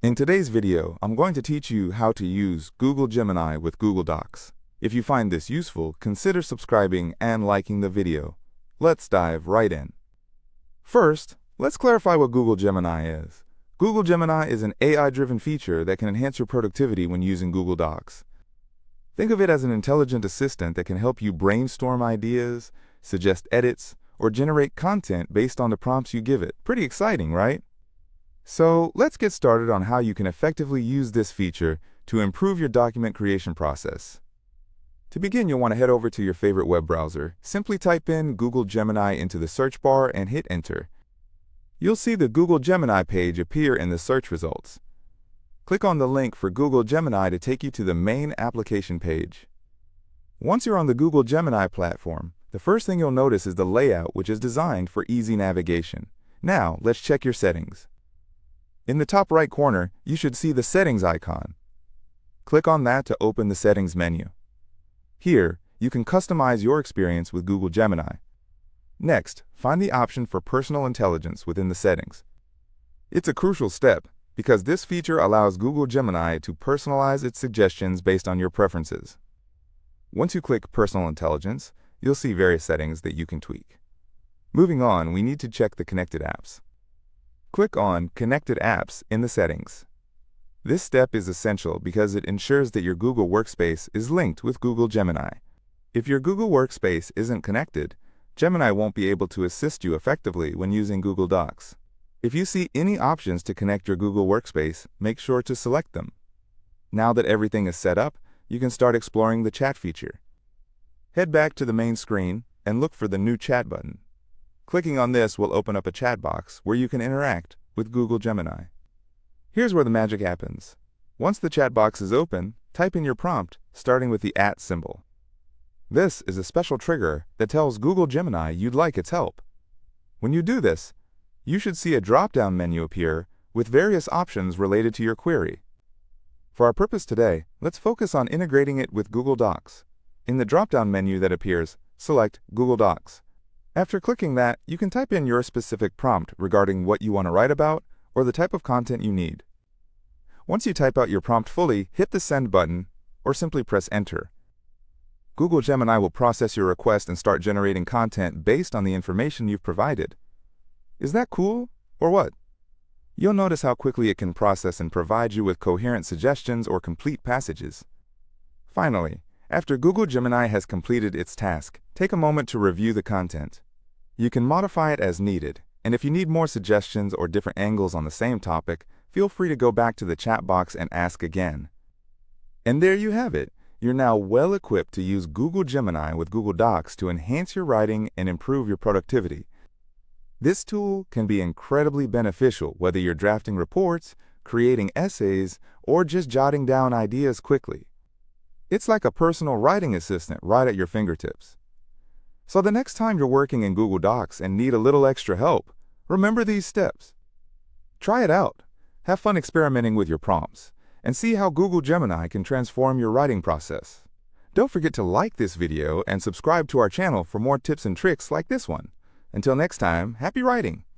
In today's video, I'm going to teach you how to use Google Gemini with Google Docs. If you find this useful, consider subscribing and liking the video. Let's dive right in. First, let's clarify what Google Gemini is. Google Gemini is an AI-driven feature that can enhance your productivity when using Google Docs. Think of it as an intelligent assistant that can help you brainstorm ideas, suggest edits, or generate content based on the prompts you give it. Pretty exciting, right? So let's get started on how you can effectively use this feature to improve your document creation process. To begin, you'll want to head over to your favorite web browser. Simply type in Google Gemini into the search bar and hit enter. You'll see the Google Gemini page appear in the search results. Click on the link for Google Gemini to take you to the main application page. Once you're on the Google Gemini platform, the first thing you'll notice is the layout, which is designed for easy navigation. Now, let's check your settings. In the top right corner, you should see the Settings icon. Click on that to open the Settings menu. Here, you can customize your experience with Google Gemini. Next, find the option for Personal Intelligence within the settings. It's a crucial step because this feature allows Google Gemini to personalize its suggestions based on your preferences. Once you click Personal Intelligence, you'll see various settings that you can tweak. Moving on, we need to check the Connected Apps. Click on Connected Apps in the settings. This step is essential because it ensures that your Google Workspace is linked with Google Gemini. If your Google Workspace isn't connected, Gemini won't be able to assist you effectively when using Google Docs. If you see any options to connect your Google Workspace, make sure to select them. Now that everything is set up, you can start exploring the chat feature. Head back to the main screen and look for the New Chat button. Clicking on this will open up a chat box where you can interact with Google Gemini. Here's where the magic happens. Once the chat box is open, type in your prompt, starting with the @ symbol. This is a special trigger that tells Google Gemini you'd like its help. When you do this, you should see a drop-down menu appear with various options related to your query. For our purpose today, let's focus on integrating it with Google Docs. In the drop-down menu that appears, select Google Docs. After clicking that, you can type in your specific prompt regarding what you want to write about or the type of content you need. Once you type out your prompt fully, hit the Send button or simply press Enter. Google Gemini will process your request and start generating content based on the information you've provided. Is that cool, or what? You'll notice how quickly it can process and provide you with coherent suggestions or complete passages. Finally, after Google Gemini has completed its task, take a moment to review the content. You can modify it as needed, and if you need more suggestions or different angles on the same topic, feel free to go back to the chat box and ask again. And there you have it. You're now well equipped to use Google Gemini with Google Docs to enhance your writing and improve your productivity. This tool can be incredibly beneficial whether you're drafting reports, creating essays, or just jotting down ideas quickly. It's like a personal writing assistant right at your fingertips. So the next time you're working in Google Docs and need a little extra help, remember these steps. Try it out. Have fun experimenting with your prompts and see how Google Gemini can transform your writing process. Don't forget to like this video and subscribe to our channel for more tips and tricks like this one. Until next time, happy writing!